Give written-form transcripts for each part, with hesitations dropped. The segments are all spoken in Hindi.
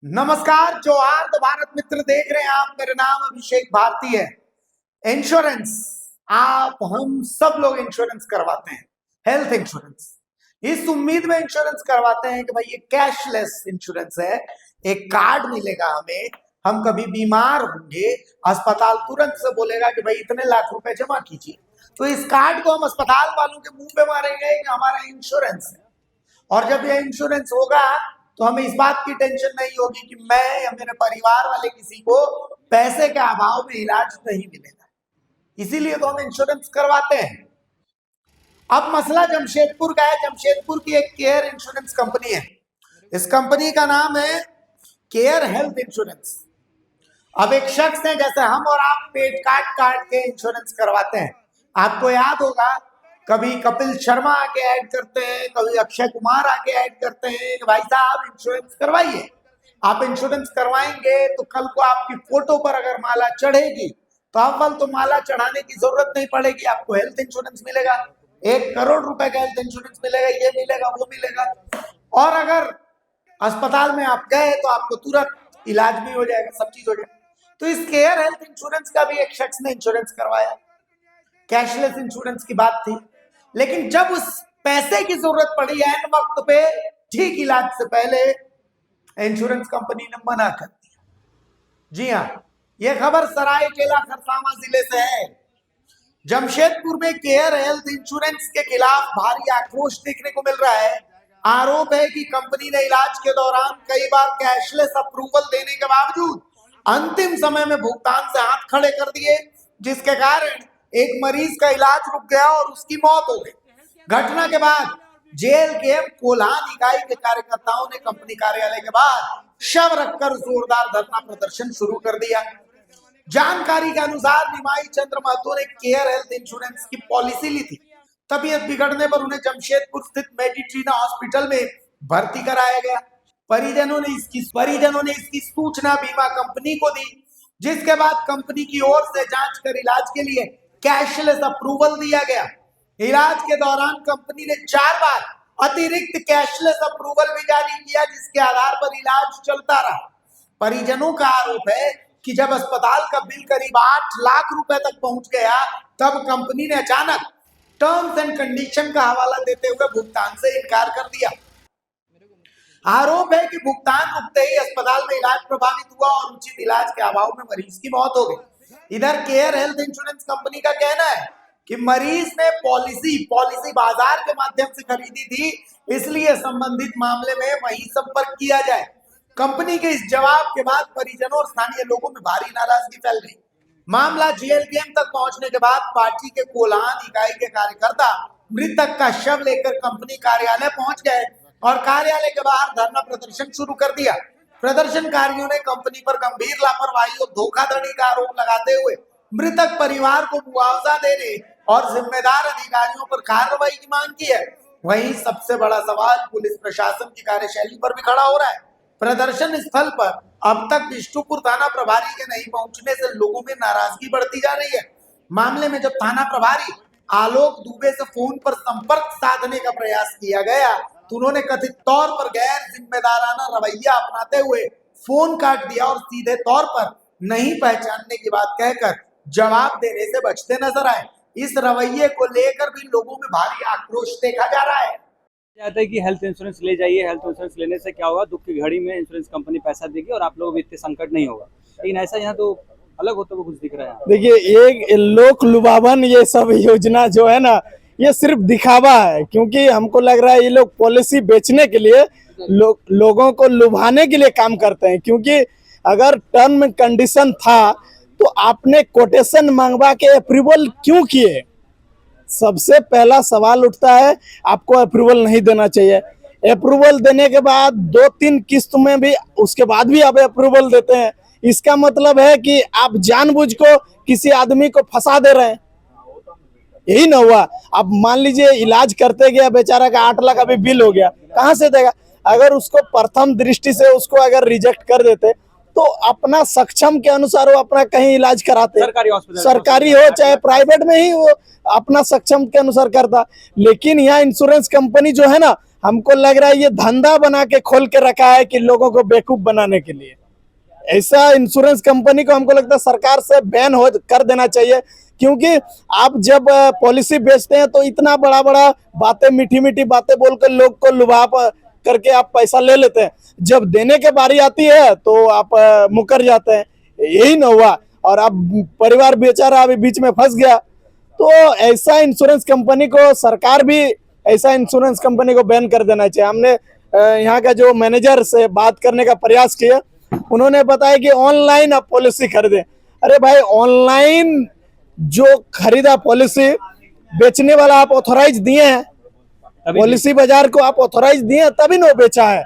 नमस्कार, जोहार। तो भारत मित्र देख रहे हैं आप। मेरा नाम अभिषेक भारती है। इंश्योरेंस, आप हम सब लोग इंश्योरेंस करवाते हैं, हेल्थ इंश्योरेंस। इस उम्मीद में इंश्योरेंस करवाते हैं कि भाई ये कैशलेस इंश्योरेंस है, एक कार्ड मिलेगा हमें, हम कभी बीमार होंगे, अस्पताल तुरंत से बोलेगा कि भाई इतने लाख रुपए जमा कीजिए, तो इस कार्ड को हम अस्पताल वालों के मुंह पे मारेंगे कि हमारा इंश्योरेंस है। और जब ये इंश्योरेंस होगा तो हमें इस बात की टेंशन नहीं होगी कि मैं या मेरे परिवार वाले किसी को पैसे के अभाव में इलाज नहीं मिलेगा। इसीलिए तो हम इंश्योरेंस करवाते हैं। अब मसला जमशेदपुर का है। जमशेदपुर की एक केयर इंश्योरेंस कंपनी है। इस कंपनी का नाम है केयर हेल्थ इंश्योरेंस। अब एक शख्स है, जैसे हम और आप पेट काट काट के इंश्योरेंस करवाते हैं। आपको याद होगा, कभी कपिल शर्मा आके ऐड करते हैं, कभी अक्षय कुमार आके ऐड करते हैं कि भाई साहब इंश्योरेंस करवाइए। आप इंश्योरेंस करवाएंगे तो कल को आपकी फोटो पर अगर माला चढ़ेगी तो अव्वल तो माला चढ़ाने की जरूरत नहीं पड़ेगी, आपको हेल्थ इंश्योरेंस मिलेगा। 1 करोड़ रुपए का हेल्थ इंश्योरेंस मिलेगा, ये मिलेगा, वो मिलेगा। और अगर अस्पताल में आप गए तो आपको तुरंत इलाज भी हो जाएगा, सब चीज हो जाएगा। तो इस केयर हेल्थ इंश्योरेंस का भी एक शख्स ने इंश्योरेंस करवाया। कैशलेस इंश्योरेंस की बात थी, लेकिन जब उस पैसे की जरूरत पड़ी एन वक्त पे, ठीक इलाज से पहले, इंश्योरेंस कंपनी ने मना कर दिया। जी हाँ, यह खबर सरायकेला खरसावां जिले से है। जमशेदपुर में केयर हेल्थ इंश्योरेंस के खिलाफ भारी आक्रोश देखने को मिल रहा है। आरोप है कि कंपनी ने इलाज के दौरान कई बार कैशलेस अप्रूवल देने के बावजूद अंतिम समय में भुगतान से हाथ खड़े कर दिए, जिसके कारण एक मरीज का इलाज रुक गया और उसकी मौत हो गई। घटना के बाद जेल के कोल्हान इकाई के कार्यकर्ताओं ने कंपनी कार्यालय के बाद शव रखकर जोरदार धरना प्रदर्शन शुरू कर दिया। जानकारी के अनुसार निमाई चंद्र महतो ने केयर हेल्थ इंश्योरेंस की पॉलिसी ली थी। तबीयत बिगड़ने पर उन्हें जमशेदपुर स्थित मेडिट्रीना हॉस्पिटल में भर्ती कराया गया। परिजनों ने इसकी सूचना बीमा कंपनी को दी, जिसके बाद कंपनी की ओर से जांच कर इलाज के लिए कैशलेस अप्रूवल दिया गया। इलाज के दौरान कंपनी ने 4 बार अतिरिक्त कैशलेस अप्रूवल भी जारी किया, जिसके आधार पर इलाज चलता रहा। परिजनों का आरोप है कि जब अस्पताल का बिल करीब 8 लाख रुपए तक पहुंच गया, तब कंपनी ने अचानक टर्म्स एंड कंडीशन का हवाला देते हुए भुगतान से इनकार कर दिया। आरोप है कि भुगतान रुकते ही अस्पताल में इलाज प्रभावित हुआ और उचित इलाज के अभाव में मरीज की मौत हो गई। इधर केयर हेल्थ इंश्योरेंस कंपनी का कहना है कि मरीज ने पॉलिसी बाजार के माध्यम से खरीदी थी, इसलिए संबंधित मामले में वही संपर्क किया जाए। कंपनी के इस जवाब के बाद परिजनों और स्थानीय लोगों में भारी नाराजगी फैल गई। मामला जेएलकेएम तक पहुंचने के बाद पार्टी के कोल्हान इकाई के कार्यकर्ता मृतक का शव लेकर कंपनी कार्यालय पहुंच गए और कार्यालय के बाहर धरना प्रदर्शन शुरू कर दिया। प्रदर्शनकारियों ने कंपनी पर गंभीर लापरवाही और धोखाधड़ी का आरोप लगाते हुए मृतक परिवार को मुआवजा देने और जिम्मेदार अधिकारियों पर कार्रवाई की मांग की है। वहीं सबसे बड़ा सवाल पुलिस प्रशासन की कार्यशैली पर भी खड़ा हो रहा है। प्रदर्शन स्थल पर अब तक विष्णुपुर थाना प्रभारी के नहीं पहुंचने से लोगों में नाराजगी बढ़ती जा रही है। मामले में जब थाना प्रभारी आलोक दुबे से फोन पर संपर्क साधने का प्रयास किया गया तो उन्होंने कथित तौर पर गैर जिम्मेदाराना रवैया अपनाते हुए फोन काट दिया और सीधे तौर पर नहीं पहचानने की बात कहकर जवाब देने से बचते नजर आए। इस रवैये को लेकर भी लोगों में भारी आक्रोश देखा जा रहा है। चाहते हैं कि हेल्थ इंश्योरेंस ले जाइए, हेल्थ इंश्योरेंस लेने से क्या होगा, दुख की घड़ी में इंश्योरेंस कंपनी पैसा देगी और आप लोगों को इतने संकट नहीं होगा। लेकिन ऐसा यहाँ तो अलग होता हुआ कुछ दिख रहा है। देखिए, ये लोक लुभावन ये सब योजना जो है ना, ये सिर्फ दिखावा है। क्योंकि हमको लग रहा है ये लोग पॉलिसी बेचने के लिए, लोगों को लुभाने के लिए काम करते हैं। क्योंकि अगर टर्म कंडीशन था तो आपने कोटेशन मंगवा के अप्रूवल क्यों किए? सबसे पहला सवाल उठता है, आपको अप्रूवल नहीं देना चाहिए। अप्रूवल देने के बाद 2-3 किस्त में भी उसके बाद भी आप अप्रूवल देते हैं। इसका मतलब है कि आप जानबूझ को किसी आदमी को फंसा दे रहे हैं। यही ना हुआ? अब मान लीजिए इलाज करते गया, बेचारा का 8 लाख अभी बिल हो गया, कहाँ से देगा? अगर उसको प्रथम दृष्टि से उसको अगर रिजेक्ट कर देते तो अपना सक्षम के अनुसार वो अपना कहीं इलाज कराते, सरकारी हो चाहे प्राइवेट में ही, वो अपना सक्षम के अनुसार करता। लेकिन यहाँ इंश्योरेंस कंपनी जो है ना, हमको लग रहा है ये धंधा बना के खोल के रखा है कि लोगों को बेवकूफ बनाने के लिए। ऐसा इंश्योरेंस कंपनी को हमको लगता है सरकार से बैन हो कर देना चाहिए, क्योंकि आप जब पॉलिसी बेचते हैं तो इतना बड़ा बड़ा बातें, मीठी मीठी बातें बोलकर लोग को लुभा करके आप पैसा ले लेते हैं, जब देने के बारी आती है तो आप मुकर जाते हैं। यही ना हुआ, और अब परिवार बेचारा अभी बीच में फंस गया। तो ऐसा इंश्योरेंस कंपनी को, सरकार भी ऐसा इंश्योरेंस कंपनी को बैन कर देना चाहिए। हमने यहाँ का जो मैनेजर से बात करने का प्रयास किया, उन्होंने बताया कि ऑनलाइन आप पॉलिसी खरीदें। अरे भाई, ऑनलाइन जो खरीदा पॉलिसी, बेचने वाला आप ऑथोराइज दिए हैं, पॉलिसी बाजार को आप ऑथोराइज दिए हैं, तभी ना बेचा है।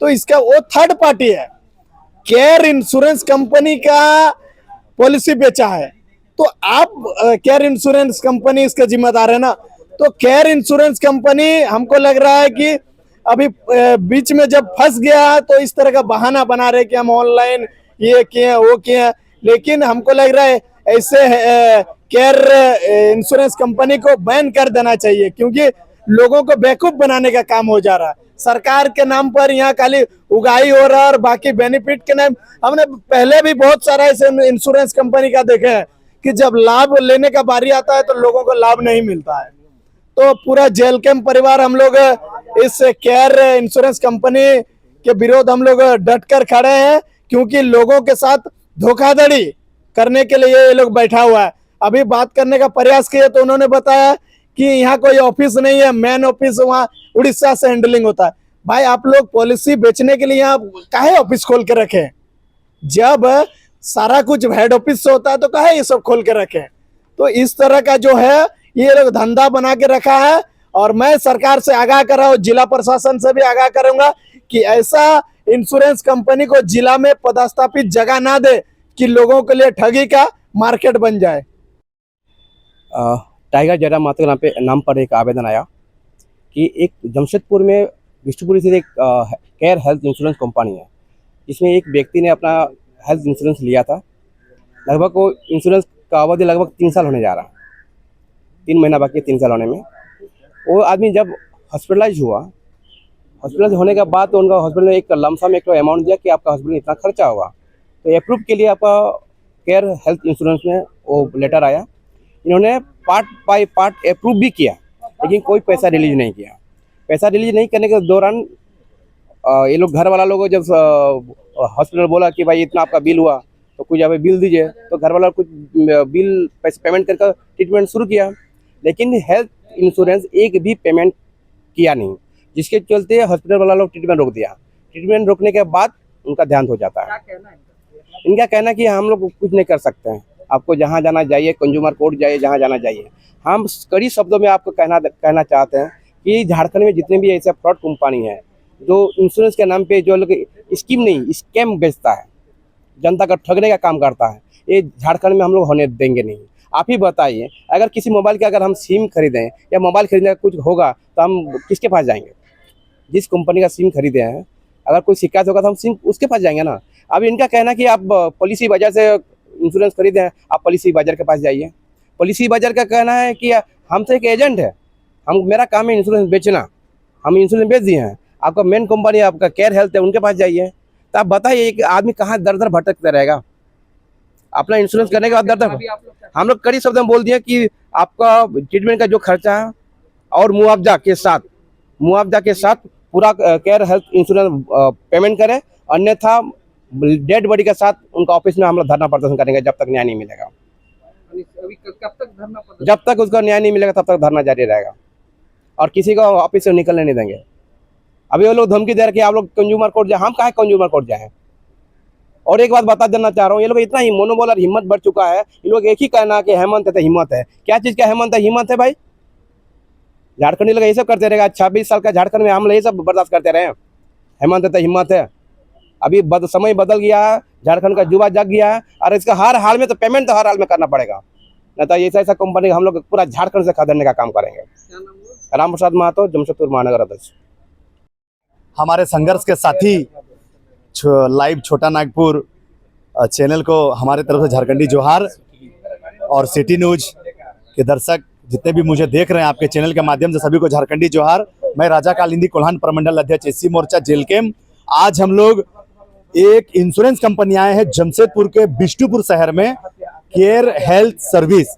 तो इसका वो थर्ड पार्टी है, केयर इंश्योरेंस कंपनी का पॉलिसी बेचा है, तो आप केयर इंश्योरेंस कंपनी इसका जिम्मेदार है ना। तो केयर इंश्योरेंस कंपनी हमको लग रहा है कि अभी बीच में जब फंस गया तो इस तरह का बहाना बना रहे कि हम ऑनलाइन ये किए वो किए, लेकिन हमको लग रहा है ऐसे केयर इंश्योरेंस कंपनी को बैन कर देना चाहिए, क्योंकि लोगों को बेवकूफ बनाने का काम हो जा रहा है। सरकार के नाम पर यहाँ खाली उगाही हो रहा है, और बाकी बेनिफिट के नाम, हमने पहले भी बहुत सारा ऐसे इंश्योरेंस कंपनी का देखे हैं कि जब लाभ लेने का बारी आता है तो लोगों को लाभ नहीं मिलता है। तो पूरा जेल कैंप परिवार हम लोग इस केयर इंश्योरेंस कंपनी के विरोध हम लोग डट कर खड़े हैं, क्योंकि लोगों के साथ धोखाधड़ी करने के लिए ये लोग बैठा हुआ है। अभी बात करने का प्रयास किया तो उन्होंने बताया कि यहाँ कोई ऑफिस नहीं है, मेन ऑफिस वहाँ उड़ीसा से हैंडलिंग होता है। भाई, आप लोग पॉलिसी बेचने के लिए यहाँ काहे ऑफिस खोल के रखे? जब सारा कुछ हेड ऑफिस से होता है तो काहे ये सब खोल के रखे? तो इस तरह का जो है ये लोग धंधा बना के रखा है, और मैं सरकार से आगाह कर रहा हूँ, जिला प्रशासन से भी आगाह करूंगा कि ऐसा इंश्योरेंस कंपनी को जिला में पदस्थापित जगह ना दे कि लोगों के लिए ठगी का मार्केट बन जाए। टाइगर जयराम महतो के नाम पर एक आवेदन आया कि एक जमशेदपुर में विष्णुपुरी से एक केयर हेल्थ इंश्योरेंस कंपनी है, जिसमें एक व्यक्ति ने अपना हेल्थ इंश्योरेंस लिया था। लगभग वो इंश्योरेंस का अवधि लगभग 3 साल होने जा रहा है, 3 महीना बाकी 3 साल होने में। वो आदमी जब हॉस्पिटलाइज हुआ, हॉस्पिटलाइज होने के बाद तो उनका हॉस्पिटल ने एक लमसम एक अमाउंट दिया कि आपका हॉस्पिटल इतना खर्चा होगा, तो अप्रूव के लिए आपका केयर हेल्थ इंश्योरेंस में वो लेटर आया। इन्होंने पार्ट बाय पार्ट अप्रूव भी किया, लेकिन कोई पैसा रिलीज नहीं किया। पैसा रिलीज नहीं करने के दौरान ये लोग, घर वाला लोग जब हॉस्पिटल बोला कि भाई इतना आपका बिल हुआ तो कुछ अभी बिल दीजिए, तो घर वाला कुछ बिल पेमेंट करके ट्रीटमेंट शुरू किया, लेकिन हेल्थ इंश्योरेंस एक भी पेमेंट किया नहीं, जिसके चलते हॉस्पिटल वाला लोग ट्रीटमेंट रोक दिया। ट्रीटमेंट रोकने के बाद उनका ध्यान हो जाता है। इनका कहना कि हम लोग कुछ नहीं कर सकते हैं, आपको जहाँ जाना जाइए, कंज्यूमर कोर्ट जाइए, जहाँ जाना जाइए। हम कड़ी शब्दों में आपको कहना चाहते हैं कि झारखंड में जितने भी ऐसे फ्रॉड कंपनी है जो इंश्योरेंस के नाम पे जो लोग स्कीम नहीं स्कैम बेचता है, जनता का ठगने का काम करता है, ये झारखंड में हम लोग होने देंगे नहीं। आप ही बताइए, अगर किसी मोबाइल के अगर हम सिम खरीदें या मोबाइल खरीदने का कुछ होगा तो हम किसके पास जाएंगे? जिस कंपनी का सिम खरीदे हैं, अगर कोई शिकायत होगा तो हम सिम उसके पास जाएंगे ना। अब इनका कहना कि आप पॉलिसी बाजार से इंश्योरेंस खरीदे हैं, आप पॉलिसी बाजार के पास जाइए। पॉलिसी बाजार का कहना है कि हम तो एक एजेंट है, मेरा काम है इंश्योरेंस बेचना, हम इंश्योरेंस बेच दिए हैं। आपका मेन कंपनी आपका केयर हेल्थ है, उनके पास जाइए। तो आप बताइए एक आदमी कहाँ दर दर भटकता रहेगा? अपना इंश्योरेंस करने के बाद दर दर हम लोग कड़ी शब्द में बोल दिए कि आपका ट्रीटमेंट का जो खर्चा है और मुआवजा के साथ पूरा केयर हेल्थ इंश्योरेंस पेमेंट करें, अन्यथा डेड बॉडी के साथ उनका ऑफिस में हम लोग धरना प्रदर्शन करेंगे जब तक न्याय नहीं मिलेगा। अभी कब तक धरना प्रदर्शन? जब तक उसका न्याय नहीं मिलेगा तब तक धरना जारी रहेगा, और किसी को ऑफिस से निकलने नहीं देंगे। अभी वो लोग धमकी दे रहे कि आप लोग कंज्यूमर कोर्ट जाए। हम कहाँ कंज्यूमर कोर्ट जाए? और एक बात बता देना चाह रहा हूँ, ये लोग इतना ही मनोबल और हिम्मत बढ़ चुका है, ये लोग एक ही कहना कि हेमंत है तो हिम्मत है। क्या चीज़ का हेमंत है? हिम्मत है भाई। झारखंडी लोग ये सब करते रहेगा। 26 साल का झारखंड में हम लोग ये सब बर्दाश्त करते रहे। हेमंत है तो हिम्मत है। अभी समय बदल गया है, झारखंड का युवा जग गया है, और इसका हर हाल में तो पेमेंट तो हर हाल में करना पड़ेगा, नहीं तो ऐसा कंपनी हम लोग पूरा झारखंड से खदेड़ने का काम करेंगे। राम प्रसाद महतो, जमशेदपुर महानगर अध्यक्ष। हमारे संघर्ष के साथी लाइव छोटा नागपुर चैनल को हमारे तरफ से झारखंडी जोहार, और सिटी न्यूज के दर्शक जितने भी मुझे देख रहे हैं आपके चैनल के माध्यम से सभी को झारखंडी जोहार। मैं राजा कालिंदी कोल्हान प्रमंडल अध्यक्ष एससी मोर्चा जेल कैंप। आज हम लोग एक इंश्योरेंस कंपनी आए हैं जमशेदपुर के बिष्टुपुर शहर में, केयर हेल्थ सर्विस।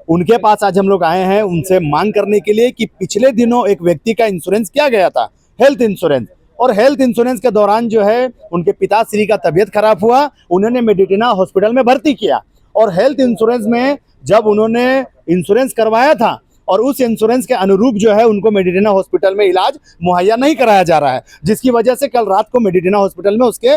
उनके पास आज हम लोग आए हैं उनसे मांग करने के लिए कि पिछले दिनों एक व्यक्ति का इंश्योरेंस किया गया था, हेल्थ इंश्योरेंस, और हेल्थ इंश्योरेंस के दौरान जो है उनके पिताश्री का तबीयत खराब हुआ, उन्होंने मेडिटेना हॉस्पिटल में भर्ती किया। और हेल्थ इंश्योरेंस में जब उन्होंने इंश्योरेंस करवाया था और उस इंश्योरेंस के अनुरूप जो है उनको मेडिटेना हॉस्पिटल में इलाज मुहैया नहीं कराया जा रहा है, जिसकी वजह से कल रात को मेडिटेना हॉस्पिटल में उसके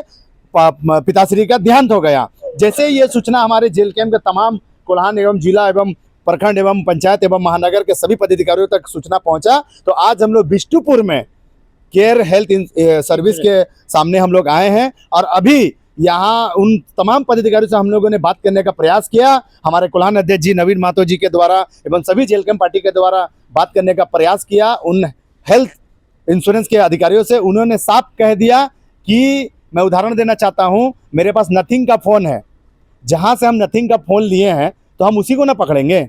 पिताश्री का देहांत हो गया। जैसे ये सूचना हमारे जेल कैंप के तमाम कोल्हान एवं जिला एवं प्रखंड एवं पंचायत एवं महानगर के सभी पदाधिकारियों तक सूचना पहुंचा, तो आज हम लोग बिष्टुपुर में केयर हेल्थ सर्विस के सामने हम लोग आए हैं और अभी यहाँ उन तमाम पदाधिकारियों से हम लोगों ने बात करने का प्रयास किया। हमारे कोल्हान अध्यक्ष जी नवीन महतो जी के द्वारा एवं सभी जेल कैंप पार्टी के द्वारा बात करने का प्रयास किया उन हेल्थ इंश्योरेंस के अधिकारियों से। उन्होंने साफ कह दिया कि मैं उदाहरण देना चाहता हूं, मेरे पास नथिंग का फ़ोन है, जहां से हम नथिंग का फ़ोन लिए हैं तो हम उसी को ना पकड़ेंगे।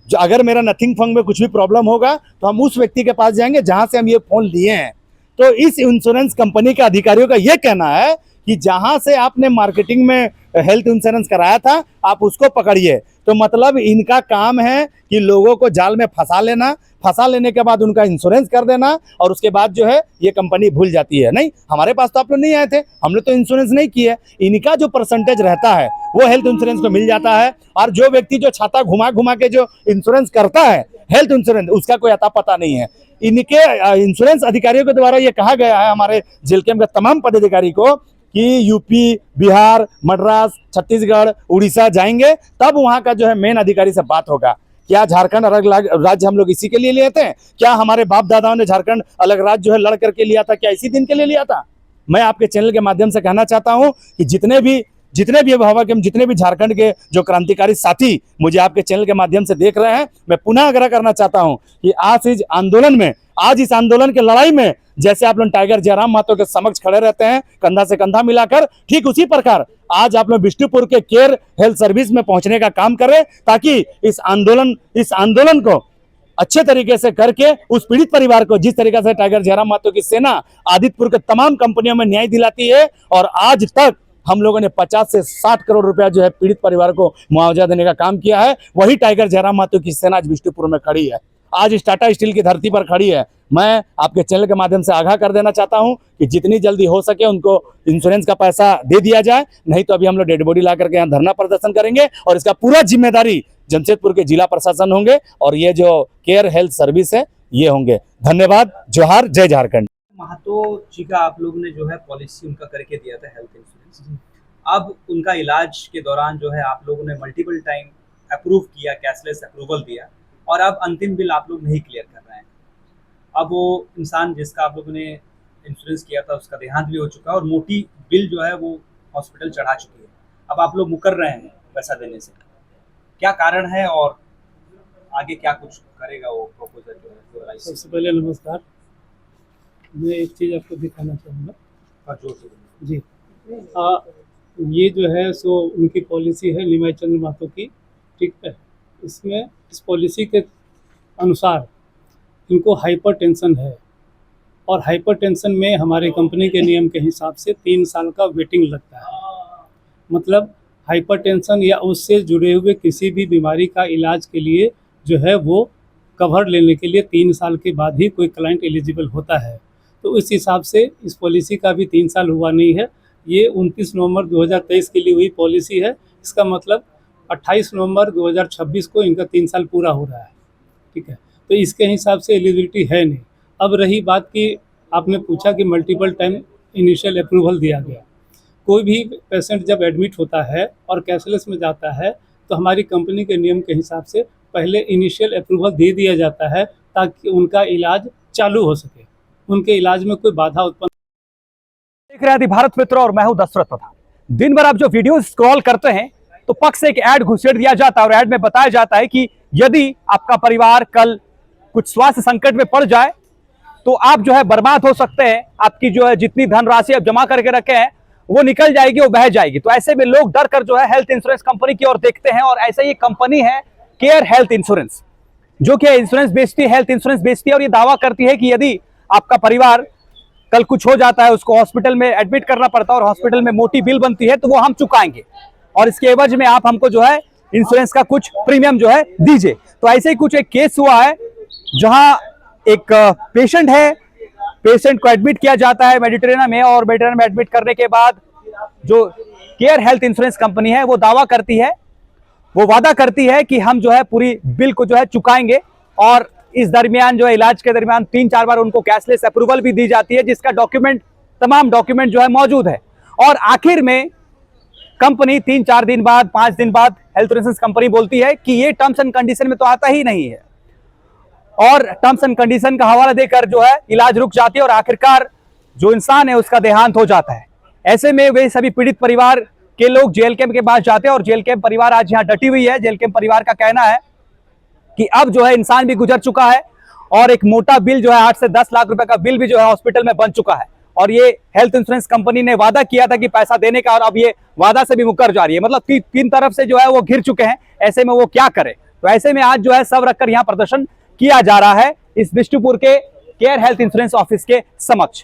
जो अगर मेरा नथिंग फोन में कुछ भी प्रॉब्लम होगा तो हम उस व्यक्ति के पास जाएंगे जहां से हम ये फ़ोन लिए हैं। तो इस इंश्योरेंस कंपनी के अधिकारियों का ये कहना है कि जहां से आपने मार्केटिंग में हेल्थ इंश्योरेंस कराया था आप उसको पकड़िए। तो मतलब इनका काम है कि लोगों को जाल में फंसा लेना, फंसा लेने के बाद उनका इंश्योरेंस कर देना और उसके बाद जो है ये कंपनी भूल जाती है। नहीं, हमारे पास तो आप लोग नहीं आए थे, हमने तो इंश्योरेंस नहीं किया है। इनका जो परसेंटेज रहता है वो हेल्थ इंश्योरेंस को मिल जाता है, और जो व्यक्ति जो छाता घुमा घुमा के जो इंश्योरेंस करता है हेल्थ इंश्योरेंस, उसका कोई अता पता नहीं है। इनके इंश्योरेंस अधिकारियों के द्वारा ये कहा गया है हमारे जेल कैंप के तमाम पदाधिकारी को कि यूपी, बिहार, मद्रास, छत्तीसगढ़, उड़ीसा जाएंगे, तब वहां का जो है मेन अधिकारी से बात होगा। क्या झारखंड अलग राज्य हम लोग इसी के लिए लिए थे? क्या हमारे बाप दादाओं ने झारखंड अलग राज्य जो है लड़ करके लिया था? क्या इसी दिन के लिए लिया था? मैं आपके चैनल के माध्यम से कहना चाहता हूं कि जितने भी अभिभावक एवं जितने भी झारखंड के जो क्रांतिकारी साथी मुझे आपके चैनल के माध्यम से देख रहे हैं, मैं पुनः आग्रह करना चाहता हूं कि आज इस आंदोलन के लड़ाई में जैसे आप लोग टाइगर जयराम महतो के समक्ष खड़े रहते हैं कंधा से कंधा मिलाकर, ठीक उसी प्रकार आज आप लोग बिष्टुपुर के केयर हेल्थ सर्विस में पहुंचने का काम करें, ताकि इस आंदोलन को अच्छे तरीके से करके उस पीड़ित परिवार को, जिस तरीके से टाइगर जयराम महतो की सेना आदित्यपुर के तमाम कंपनियों में न्याय दिलाती है, और आज तक हम लोगों ने 50 से 60 करोड़ रुपया जो है पीड़ित परिवार को मुआवजा देने का काम किया है, वही टाइगर जयराम महतो की सेना आज बिष्टुपुर में खड़ी है, आज इस टाटा स्टील की धरती पर खड़ी है। मैं आपके चैनल के माध्यम से आगाह कर देना चाहता हूं कि जितनी जल्दी हो सके उनको इंश्योरेंस का पैसा दे दिया जाए, नहीं तो अभी हम लोग डेड बॉडी ला करके यहाँ धरना प्रदर्शन करेंगे और इसका पूरा जिम्मेदारी जमशेदपुर के जिला प्रशासन होंगे और ये जो केयर हेल्थ सर्विस है ये होंगे। धन्यवाद, जोहार, जय झारखंड। महतो जी का आप लोगों ने जो है पॉलिसी उनका करके दिया था हेल्थ इंश्योरेंस, अब उनका इलाज के दौरान जो है आप लोगों ने मल्टीपल टाइम अप्रूव किया, कैशलेस अप्रूवल दिया, और अब अंतिम बिल आप लोग नहीं क्लियर कर रहे हैं। अब वो इंसान जिसका आप लोगों ने इंश्योरेंस किया था उसका देहांत भी हो चुका है और मोटी बिल जो है वो हॉस्पिटल चढ़ा चुकी है। अब आप लोग मुकर रहे हैं पैसा देने से, क्या कारण है और आगे क्या कुछ करेगा वो प्रपोजल जो है? सबसे पहले नमस्कार, मैं एक चीज़ आपको दिखाना चाहूँगा। जोर से जी, ये जो है सो उनकी पॉलिसी है निमाई चंद्र महतो की, ठीक है। इसमें इस पॉलिसी के अनुसार इनको हाइपर टेंशन है, और हाइपर टेंशन में हमारे कंपनी के नियम के हिसाब से 3 साल का वेटिंग लगता है। मतलब हाइपर टेंशन या उससे जुड़े हुए किसी भी बीमारी का इलाज के लिए जो है वो कवर लेने के लिए 3 साल के बाद ही कोई क्लाइंट एलिजिबल होता है। तो इस हिसाब से इस पॉलिसी का भी 3 साल हुआ नहीं है। ये 29 नवंबर 2023 के लिए हुई पॉलिसी है। इसका मतलब 28 नवंबर 2026 को इनका 3 साल पूरा हो रहा है, ठीक है। तो इसके हिसाब से एलिजिबिलिटी है नहीं। अब रही बात कि आपने पूछा कि मल्टीपल टाइम इनिशियल अप्रूवल दिया गया। कोई भी पेशेंट जब एडमिट होता है और कैशलेस में जाता है तो हमारी कंपनी के नियम के हिसाब से पहले इनिशियल अप्रूवल दे दिया जाता है ताकि उनका इलाज चालू हो सके, उनके इलाज में कोई बाधा उत्पन्न। देख रहे हैं भारत मित्र और मैं हूं दशरथ प्रधान। दिन भर आप जो वीडियो स्क्रॉल करते हैं तो पक्ष से एक ऐड घुसेड़ दिया जाता है और ऐड में बताया जाता है कि यदि आपका परिवार कल कुछ स्वास्थ्य संकट में पड़ जाए तो आप जो है बर्बाद हो सकते हैं, आपकी जो है जितनी धनराशि आप जमा करके रखे हैं वो निकल जाएगी, वो बह जाएगी। तो ऐसे में लोग डर कर जो है हेल्थ इंश्योरेंस कंपनी की ओर देखते हैं, और ऐसे ही कंपनी है केयर हेल्थ इंश्योरेंस। जो कि इंश्योरेंस बेचती है, हेल्थ इंश्योरेंस बेचती है, और ये दावा करती है कि यदि आपका परिवार कल कुछ हो जाता है, उसको हॉस्पिटल में एडमिट करना पड़ता है और हॉस्पिटल में मोटी बिल बनती है, तो वो हम चुकाएंगे और इसके एवज में आप हमको जो है इंश्योरेंस का कुछ प्रीमियम जो है दीजिए। तो ऐसे ही कुछ एक केस हुआ है जहां एक पेशेंट है, पेशेंट को एडमिट किया जाता है मेडिटेरेनियन में, और मेडिटेरेनियन में एडमिट करने के बाद जो केयर हेल्थ इंश्योरेंस कंपनी है वो वादा करती है कि हम जो है पूरी बिल को जो है चुकाएंगे, और इस दरमियान जो है इलाज के दरमियान 3-4 बार उनको कैशलेस अप्रूवल भी दी जाती है, जिसका तमाम डॉक्यूमेंट जो है मौजूद है। और आखिर में कंपनी 3-4 दिन बाद, 5 दिन बाद हेल्थ इंश्योरेंस कंपनी बोलती है कि ये टर्म्स एंड कंडीशन में तो आता ही नहीं है, और टर्म्स एंड कंडीशन का हवाला देकर जो है इलाज रुक जाती है और आखिरकार जो इंसान है उसका देहांत हो जाता है। ऐसे में वे सभी पीड़ित परिवार के लोग जेल कैंप के पास जाते हैं, और जेल कैंप परिवार आज यहाँ डटी हुई है। जेल कैंप परिवार का कहना है कि अब जो है इंसान भी गुजर चुका है और एक मोटा बिल जो है 8 से 10 लाख रुपए का बिल भी जो है हॉस्पिटल में बन चुका है, और ये हेल्थ इंश्योरेंस कंपनी ने वादा किया था कि पैसा देने का, और अब ये वादा से भी मुकर जा रही है। मतलब तीन तरफ से जो है वो घिर चुके हैं, ऐसे में वो क्या करे। तो ऐसे में आज जो है सब रखकर यहाँ प्रदर्शन किया जा रहा है इस बिष्टुपुर के केयर हेल्थ इंश्योरेंस ऑफिस के समक्ष।